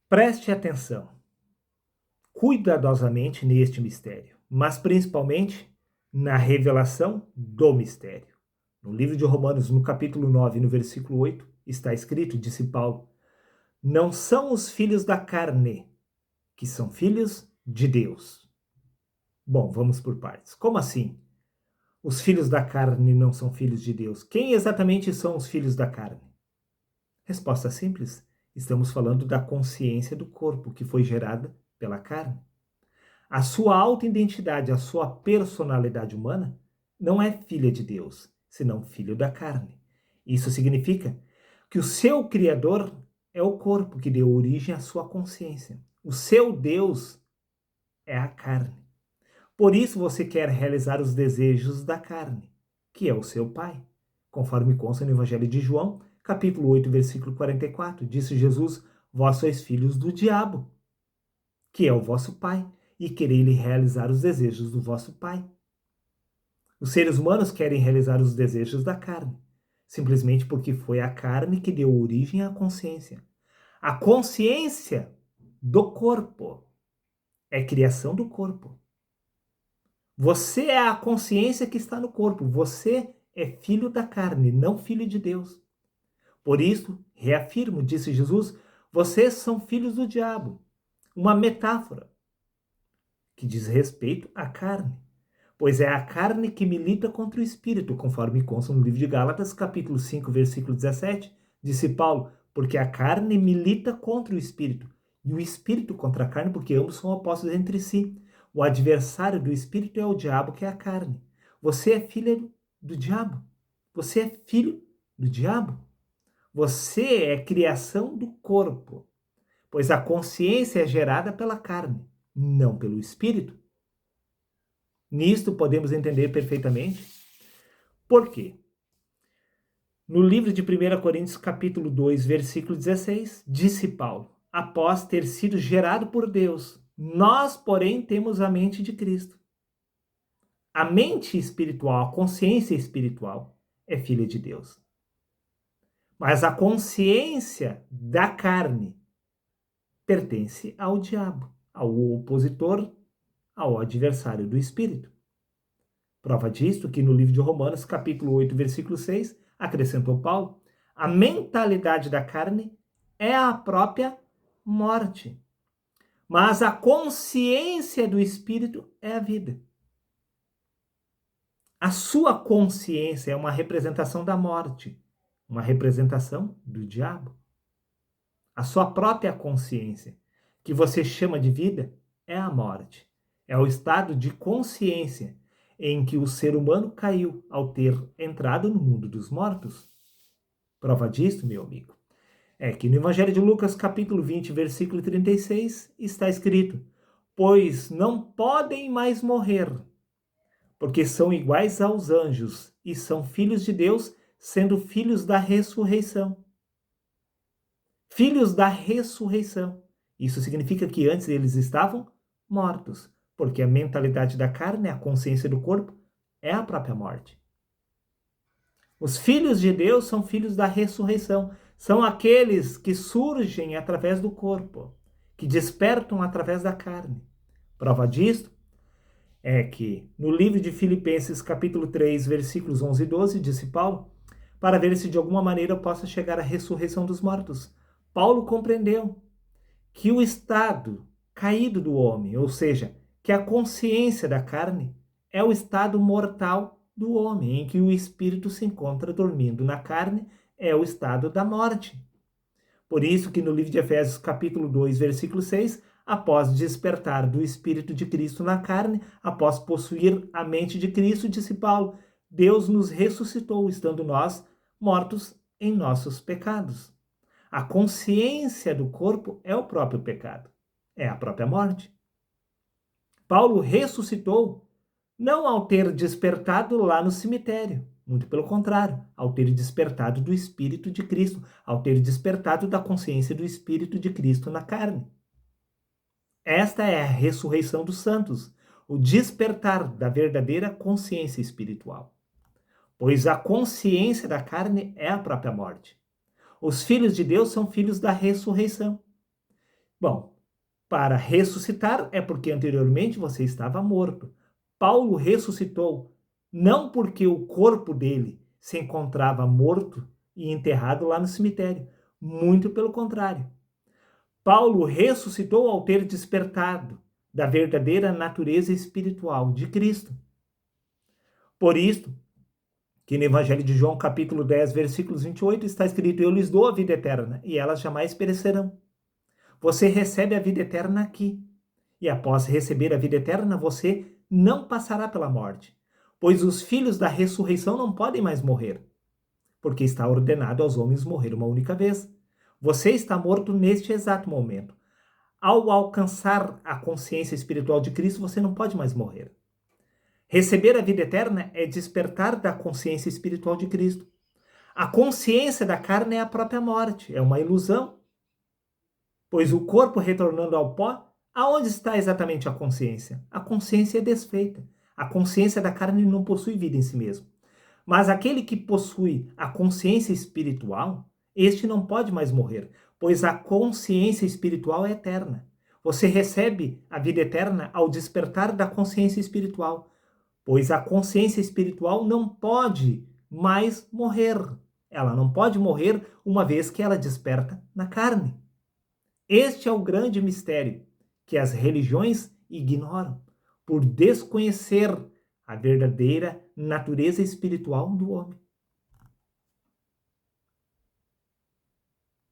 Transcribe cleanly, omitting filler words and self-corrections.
Preste atenção cuidadosamente neste mistério, mas principalmente na revelação do mistério. No livro de Romanos, no capítulo 9, no versículo 8, está escrito, disse Paulo, não são os filhos da carne que são filhos de Deus. Bom, vamos por partes. Como assim? Os filhos da carne não são filhos de Deus. Quem exatamente são os filhos da carne? Resposta simples. Estamos falando da consciência do corpo que foi gerada pela carne. A sua autoidentidade, a sua personalidade humana não é filha de Deus, senão filho da carne. Isso significa que o seu Criador é o corpo que deu origem à sua consciência. O seu Deus é a carne. Por isso você quer realizar os desejos da carne, que é o seu pai. Conforme consta no Evangelho de João, capítulo 8, versículo 44, disse Jesus, vós sois filhos do diabo, que é o vosso pai, e querei-lhe realizar os desejos do vosso pai. Os seres humanos querem realizar os desejos da carne, simplesmente porque foi a carne que deu origem à consciência. A consciência do corpo é criação do corpo. Você é a consciência que está no corpo. Você é filho da carne, não filho de Deus. Por isso, reafirmo, disse Jesus, vocês são filhos do diabo. Uma metáfora que diz respeito à carne. Pois é a carne que milita contra o espírito, conforme consta no livro de Gálatas, capítulo 5, versículo 17, disse Paulo, porque a carne milita contra o espírito, e o espírito contra a carne, porque ambos são opostos entre si. O adversário do espírito é o diabo, que é a carne. Você é filho do diabo. Você é filho do diabo. Você é criação do corpo, pois a consciência é gerada pela carne, não pelo espírito. Nisto podemos entender perfeitamente por quê. No livro de 1 Coríntios, capítulo 2, versículo 16, disse Paulo, após ter sido gerado por Deus, nós, porém, temos a mente de Cristo. A mente espiritual, a consciência espiritual é filha de Deus. Mas a consciência da carne pertence ao diabo, ao opositor, ao adversário do espírito. Prova disto que no livro de Romanos, capítulo 8, versículo 6, acrescentou Paulo, a mentalidade da carne é a própria morte, mas a consciência do espírito é a vida. A sua consciência é uma representação da morte, uma representação do diabo. A sua própria consciência, que você chama de vida, é a morte. É o estado de consciência em que o ser humano caiu ao ter entrado no mundo dos mortos. Prova disso, meu amigo, é que no Evangelho de Lucas, capítulo 20, versículo 36, está escrito, pois não podem mais morrer, porque são iguais aos anjos e são filhos de Deus, sendo filhos da ressurreição. Filhos da ressurreição. Isso significa que antes eles estavam mortos, porque a mentalidade da carne, a consciência do corpo, é a própria morte. Os filhos de Deus são filhos da ressurreição. São aqueles que surgem através do corpo, que despertam através da carne. Prova disto é que no livro de Filipenses, capítulo 3, versículos 11 e 12, disse Paulo, para ver se de alguma maneira eu possa chegar à ressurreição dos mortos. Paulo compreendeu que o estado caído do homem, ou seja, que a consciência da carne é o estado mortal do homem, em que o espírito se encontra dormindo na carne, é o estado da morte. Por isso que no livro de Efésios, capítulo 2, versículo 6, após despertar do espírito de Cristo na carne, após possuir a mente de Cristo, disse Paulo, Deus nos ressuscitou, estando nós mortos em nossos pecados. A consciência do corpo é o próprio pecado, é a própria morte. Paulo ressuscitou não ao ter despertado lá no cemitério, muito pelo contrário, ao ter despertado do Espírito de Cristo, ao ter despertado da consciência do Espírito de Cristo na carne. Esta é a ressurreição dos santos, o despertar da verdadeira consciência espiritual. Pois a consciência da carne é a própria morte. Os filhos de Deus são filhos da ressurreição. Bom, para ressuscitar é porque anteriormente você estava morto. Paulo ressuscitou não porque o corpo dele se encontrava morto e enterrado lá no cemitério. Muito pelo contrário. Paulo ressuscitou ao ter despertado da verdadeira natureza espiritual de Cristo. Por isto, que no Evangelho de João, capítulo 10, versículos 28, está escrito: eu lhes dou a vida eterna, e elas jamais perecerão. Você recebe a vida eterna aqui. E após receber a vida eterna, você não passará pela morte, pois os filhos da ressurreição não podem mais morrer, porque está ordenado aos homens morrer uma única vez. Você está morto neste exato momento. Ao alcançar a consciência espiritual de Cristo, você não pode mais morrer. Receber a vida eterna é despertar da consciência espiritual de Cristo. A consciência da carne é a própria morte, é uma ilusão. Pois o corpo retornando ao pó, aonde está exatamente a consciência? A consciência é desfeita. A consciência da carne não possui vida em si mesmo. Mas aquele que possui a consciência espiritual, este não pode mais morrer, pois a consciência espiritual é eterna. Você recebe a vida eterna ao despertar da consciência espiritual, pois a consciência espiritual não pode mais morrer. Ela não pode morrer uma vez que ela desperta na carne. Este é o grande mistério que as religiões ignoram por desconhecer a verdadeira natureza espiritual do homem.